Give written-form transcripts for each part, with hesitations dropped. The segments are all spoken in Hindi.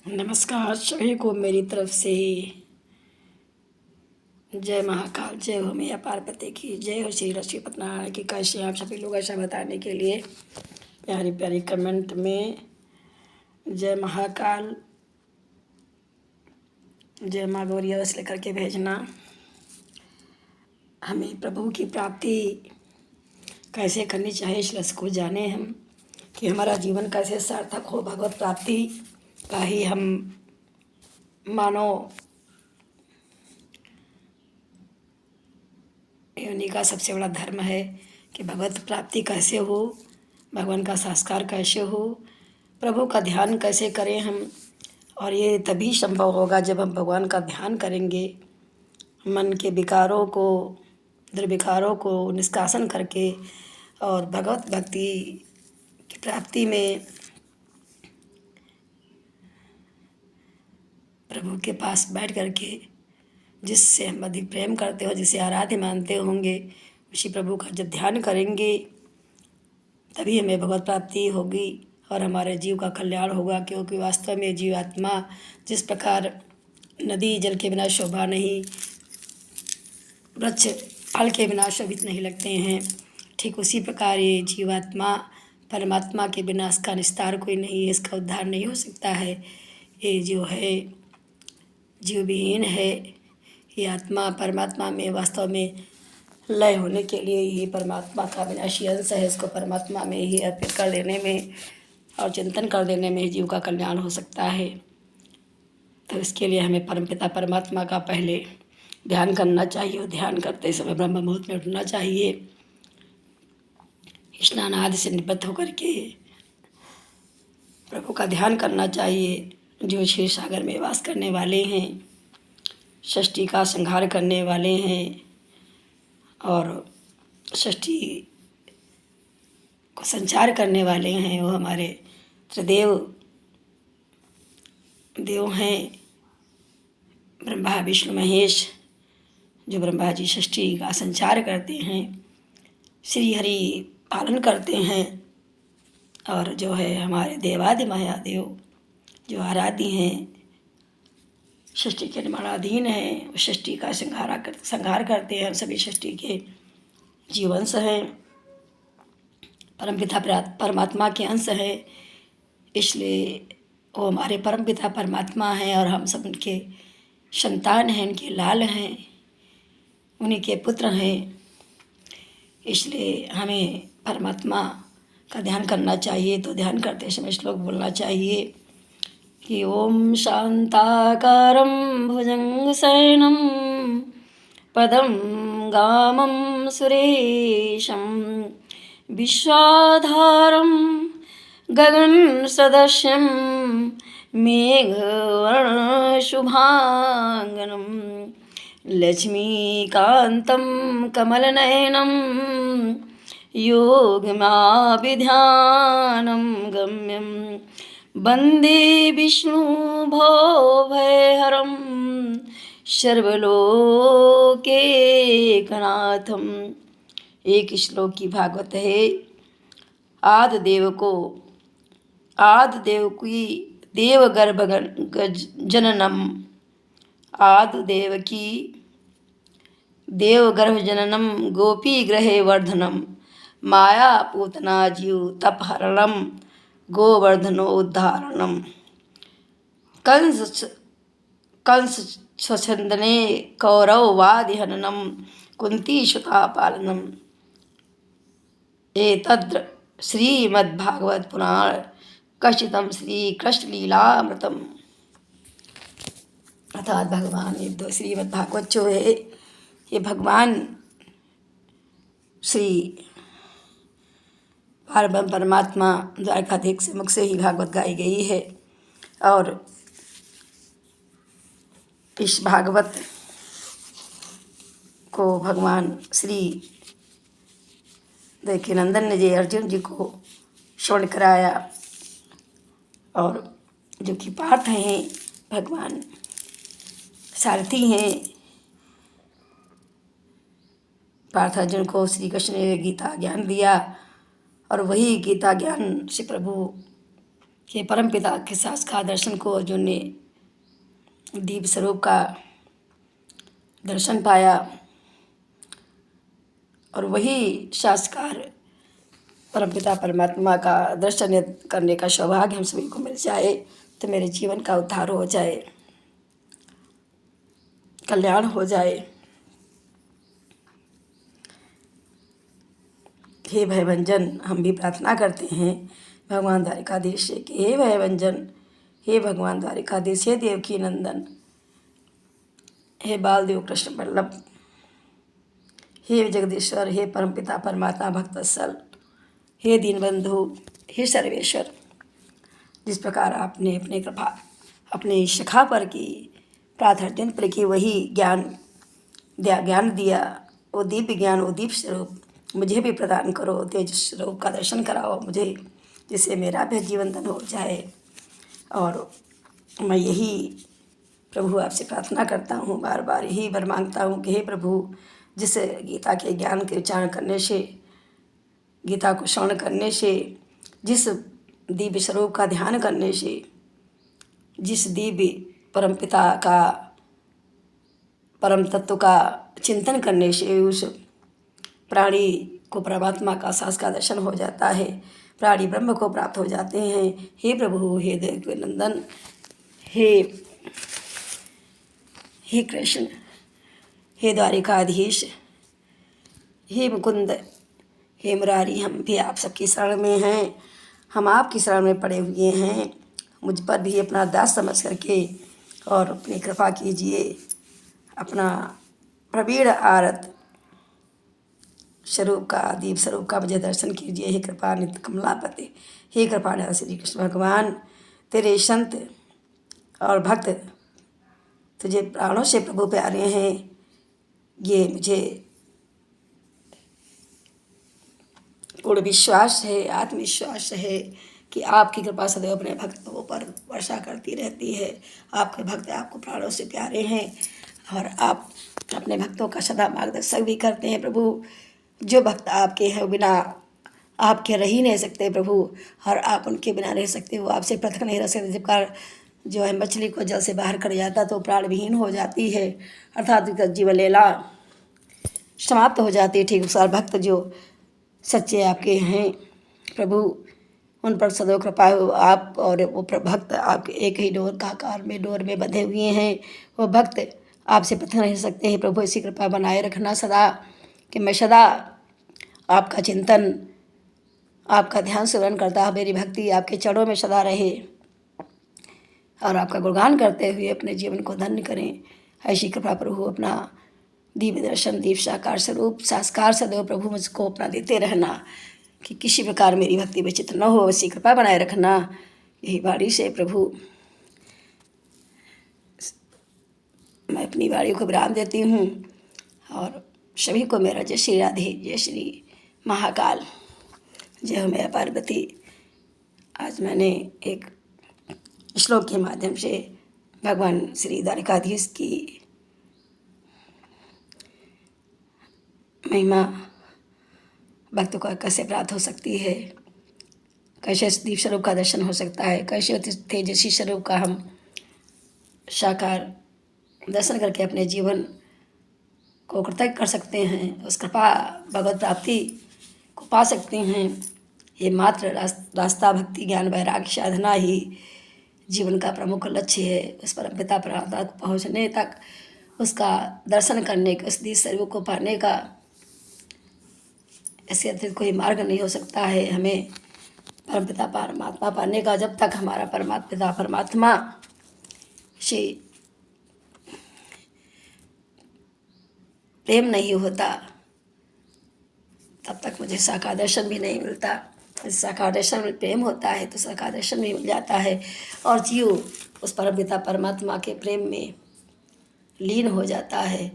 नमस्कार सभी को मेरी तरफ से जय महाकाल, जय हो मैया पार्वती की, जय हो श्री लक्ष्मी पतनारायण की। कैसे हैं आप सभी लोग, ऐसा बताने के लिए प्यारी प्यारी कमेंट में जय महाकाल, जय माँ गौरी अवश्य लेकर के भेजना। हमें प्रभु की प्राप्ति कैसे करनी चाहिए, इस को जाने हम कि हमारा जीवन कैसे सार्थक हो। भगवत प्राप्ति का ही हम मानो उन्हीं का सबसे बड़ा धर्म है कि भगवत प्राप्ति कैसे हो, भगवान का संस्कार कैसे हो, प्रभु का ध्यान कैसे करें हम। और ये तभी संभव होगा जब हम भगवान का ध्यान करेंगे, मन के विकारों को, दुर्विकारों को निष्कासन करके और भगवत भक्ति की प्राप्ति में प्रभु के पास बैठ करके जिससे हम अधिक प्रेम करते हो, जिसे आराध्य मानते होंगे, उसी प्रभु का जब ध्यान करेंगे तभी हमें भगवत प्राप्ति होगी और हमारे जीव का कल्याण होगा। क्योंकि वास्तव में जीवात्मा जिस प्रकार नदी जल के बिना शोभा नहीं, वृक्ष फल के बिना शोभित नहीं लगते हैं, ठीक उसी प्रकार ये जीवात्मा परमात्मा के बिना इसका निस्तार कोई नहीं है, इसका उद्धार नहीं हो सकता है। ये जो है जीव विहीन है, ये आत्मा परमात्मा में वास्तव में लय होने के लिए ही परमात्मा का विनाशी अंश है। इसको परमात्मा में ही अर्पित कर देने में और चिंतन कर देने में ही जीव का कल्याण हो सकता है। तो इसके लिए हमें परमपिता परमात्मा का पहले ध्यान करना चाहिए और ध्यान करते समय ब्रह्म मुहूर्त में उठना चाहिए। स्नान आदि से निवृत्त होकर के प्रभु का ध्यान करना चाहिए। जो क्षीर सागर में वास करने वाले हैं, षष्ठी का संहार करने वाले हैं और षष्ठी को संचार करने वाले हैं, वो हमारे त्रिदेव देव हैं, ब्रह्मा विष्णु महेश। जो ब्रह्मा जी षष्ठी का संचार करते हैं, श्री हरि पालन करते हैं और जो है हमारे देवादि महादेव जो आराध्य हैं, षष्ठी के निर्माणाधीन हैं, वो षष्ठी का संहार करते हैं। सभी षष्ठी के जीवंश हैं, परमपिता परमात्मा के अंश है, इसलिए वो हमारे परमपिता परमात्मा हैं और हम सब उनके संतान हैं, उनके लाल हैं, उन्हीं के पुत्र हैं। इसलिए हमें परमात्मा का ध्यान करना चाहिए। तो ध्यान करते समय श्लोक बोलना चाहिए कि ओम शांताकारं भुजंगशयनं पदं गामं सुरेशं विश्वाधारं गगनसदृशं मेघवर्णशुभांगनं लक्ष्मीकान्तं कमलनयनं योगमाभिध्यानं गम्यं वन्दे विष्णु भवभयहरं सर्वलोकैकनाथम्। एक श्लोक की भागवत है। आदिदेव की देवगर्भ जननम, आदिदेव की देवगर्भ जननम गोपी ग्रहे वर्धनम, माया पूतना जीव तपहरणम गोवर्धनोद्धारणम, कंस स्वच्छंदने कौरववादिहननम कुंतीसुता पालनम। एतद्र श्रीमद्भागवत पुराण कथितम श्री कृष्ण लीलामृतम। अर्थात भगवान ये दो श्रीमद्भागवत जो है, ये भगवान श्री परम परमात्मा द्वारकाधीश मुख से ही भागवत गाई गई है। और इस भागवत को भगवान श्री देवकीनंदन ने जी अर्जुन जी को श्रवण कराया और जो कि पार्थ हैं, भगवान सारथी हैं। पार्थ अर्जुन को श्री कृष्ण ने गीता ज्ञान दिया और वही गीता ज्ञान से प्रभु कि परम पिता के साक्षात दर्शन को अर्जुन ने दीप स्वरूप का दर्शन पाया और वही साक्षात्कार परमपिता परमात्मा का दर्शन करने का सौभाग्य हम सभी को मिल जाए तो मेरे जीवन का उद्धार हो जाए, कल्याण हो जाए। हे भयभंजन, हम भी प्रार्थना करते हैं भगवान द्वारिकाधीश से कि हे भयभंजन, हे भगवान द्वारिकाधीश, हे देवकी नंदन, हे बालदेव कृष्ण वल्लभ, हे जगदीश्वर, हे परमपिता परमात्मा भक्तवत्सल, हे दीनबंधु, हे सर्वेश्वर, जिस प्रकार आपने अपने कृपा अपने शिखा पर की, प्रार्थना पर की, वही ज्ञान दिया, वो दिव्य ज्ञान, वो दीप स्वरूप मुझे भी प्रदान करो, तेज स्वरूप का दर्शन कराओ मुझे, जिससे मेरा भी जीवन धन हो जाए। और मैं यही प्रभु आपसे प्रार्थना करता हूँ, बार बार यही वर मांगता हूँ कि हे प्रभु, जिस गीता के ज्ञान के उच्चारण करने से, गीता को श्रवण करने से, जिस दिव्य स्वरूप का ध्यान करने से, जिस दिव्य परमपिता का परम तत्व का चिंतन करने से उस प्राणी को परमात्मा का साक्षात दर्शन हो जाता है, प्राणी ब्रह्म को प्राप्त हो जाते हैं। हे प्रभु, हे देव नंदन, हे कृष्ण, हे द्वारिकाधीश, हे मुकुंद, हे मुरारी, हम भी आप सबकी शरण में हैं, हम आपकी शरण में पड़े हुए हैं। मुझ पर भी अपना दास समझ करके और अपनी कृपा कीजिए, अपना प्रवीण आरत स्वरूप का, दीप स्वरूप का मुझे दर्शन कीजिए। हे कृपा नित्य कमलापति, हे कृपा निधान श्री कृष्ण भगवान, तेरे संत और भक्त तुझे प्राणों से प्रभु प्यारे हैं। ये मुझे पूर्ण विश्वास है, आत्मविश्वास है कि आपकी कृपा सदैव अपने भक्तों पर वर्षा करती रहती है। आपके भक्त आपको प्राणों से प्यारे हैं और आप अपने भक्तों का सदा मार्गदर्शन भी करते हैं प्रभु। जो भक्त आपके हैं बिना आपके रह ही नहीं सकते प्रभु, और आप उनके बिना रह सकते हो, आपसे पृथक नहीं रह सकते। जब कार जो है मछली को जल से बाहर कर जाता तो प्राण विहीन हो जाती है, अर्थात जीवन लीला समाप्त हो जाती है। ठीक अनुसार भक्त जो सच्चे आपके हैं प्रभु, उन पर सदैव कृपा हो। आप और वो भक्त आपके एक ही डोर का आकार में डोर में बंधे हुए हैं। वो भक्त आपसे पृथक नहीं सकते हैं प्रभु। ऐसी कृपा बनाए रखना सदा, कि मैं सदा आपका चिंतन, आपका ध्यान स्मरण करता, मेरी भक्ति आपके चरणों में सदा रहे और आपका गुणगान करते हुए अपने जीवन को धन्य करें। ऐसी कृपा प्रभु अपना दिव्य दर्शन, दीप साकार स्वरूप संस्कार सदैव प्रभु मुझको अपना देते रहना, कि किसी प्रकार मेरी भक्ति विचित न हो, ऐसी कृपा बनाए रखना। यही वाणी से प्रभु मैं अपनी वाणी को विराम देती हूँ और सभी को मेरा जय श्री राधे, जय श्री महाकाल, जय हो मैया पार्वती। आज मैंने एक श्लोक के माध्यम से भगवान श्री द्वारिकाधीश की महिमा भक्त को कैसे प्राप्त हो सकती है, कैसे दीप स्वरूप का दर्शन हो सकता है, कैसे तेजस्वी स्वरूप का हम साकार दर्शन करके अपने जीवन को कृतज्ञ कर सकते हैं, उस कृपा भगवत प्राप्ति को पा सकते हैं। ये मात्र रास्ता भक्ति ज्ञान वैराग्य साधना ही जीवन का प्रमुख लक्ष्य है। उस परमपिता परमात्मा को पहुँचने तक, उसका दर्शन करने का, उस दीप स्वरूप को पाने का, इसके अतिरिक्त कोई मार्ग नहीं हो सकता है हमें परमपिता परमात्मा पाने का। जब तक हमारा परमात्मा परमात्मा से प्रेम नहीं होता, तब तक मुझे साकार दर्शन भी नहीं मिलता। साकार दर्शन में प्रेम होता है तो साकार दर्शन भी मिल जाता है और जीव उस परमपिता परमात्मा के प्रेम में लीन हो जाता है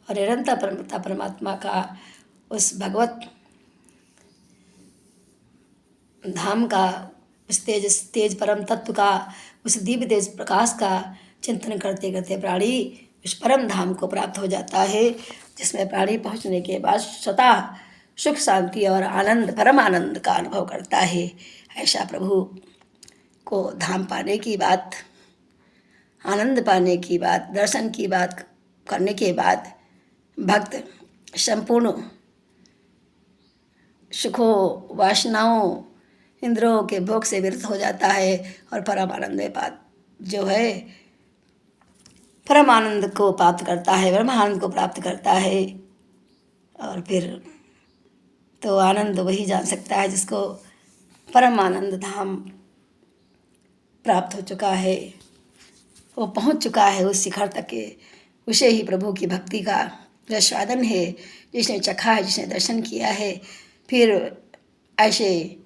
और निरंतर परमपिता परमात्मा का उस भगवत धाम का, उस तेज परम तत्व का, उस दिव्य तेज प्रकाश का चिंतन करते करते प्राणी उस परम धाम को प्राप्त हो जाता है, जिसमें प्राणी पहुंचने के बाद स्वतः सुख शांति और आनंद, परम आनंद का अनुभव करता है। ऐसा प्रभु को धाम पाने की बात, आनंद पाने की बात, दर्शन की बात करने के बाद भक्त संपूर्ण सुखों, वासनाओं, इंद्रियों के भोग से विरत हो जाता है और परम आनंद में जो है परम आनंद को प्राप्त करता है, ब्रह्मानंद को प्राप्त करता है। और फिर तो आनंद वही जान सकता है जिसको परम आनंद धाम प्राप्त हो चुका है, वो पहुंच चुका है उस शिखर तक के। उसे ही प्रभु की भक्ति का रसादन है, जिसने चखा है, जिसने दर्शन किया है। फिर ऐसे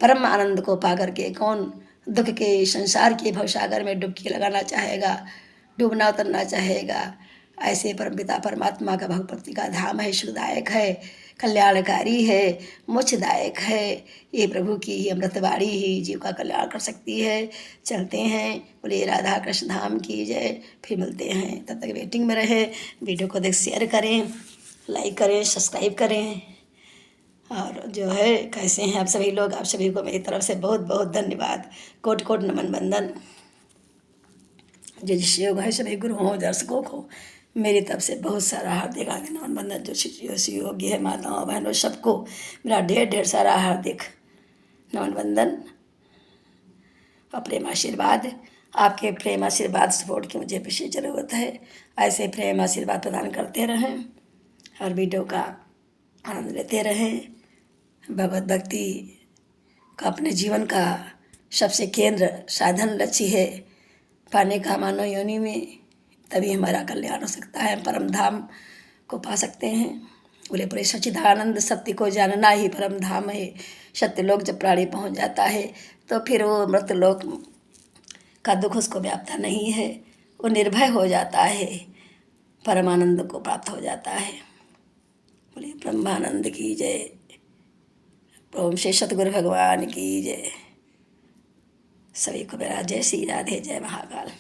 परम आनंद को पा करके कौन दुख के संसार के भवसागर में डुबकी लगाना चाहेगा, डूबना उतरना चाहेगा। ऐसे परमपिता परमात्मा का भक्ति का धाम है, सुखदायक है, कल्याणकारी है, मोक्षदायक है। ये प्रभु की ही अमृतवाणी ही जीव का कल्याण कर सकती है। चलते हैं, बोले राधा कृष्ण धाम की जय। फिर मिलते हैं, तब तक वेटिंग में रहे। वीडियो को देख शेयर करें, लाइक करें, सब्सक्राइब करें। और जो है कैसे हैं आप सभी लोग, आप सभी को मेरी तरफ से बहुत बहुत धन्यवाद, कोटि कोटि नमन बंदन। जो जिस योग है सभी गुरुओं दर्शकों को मेरी तरफ से बहुत सारा हार्दिक हार्दिक नमन बंदन। जो योग्य है माताओं बहनों सबको मेरा ढेर ढेर सारा हार्दिक नमन बंदन और प्रेम आशीर्वाद। आपके प्रेम आशीर्वाद सपोर्ट की मुझे विशेष ज़रूरत है। ऐसे प्रेम आशीर्वाद प्रदान करते रहें और वीडियो का आनंद लेते रहें। भगवत भक्ति का अपने जीवन का सबसे केंद्र साधन लक्ष्य है पाने का मानव योनि में, तभी हमारा कल्याण हो सकता है, परम धाम को पा सकते हैं। बोले पूरे सच्चिदानंद सत्य को जानना ही परम धाम है। सत्य लोक जब प्राणी पहुंच जाता है तो फिर वो मृत लोक का दुख उसको व्याप्ता नहीं है, वो निर्भय हो जाता है, परमानंद को प्राप्त हो जाता है। बोले ब्रह्मानंद की जय, ओम श्री सतगुरु भगवान की जय। सभी को मेरा जय श्री राधे, जय महाकाल।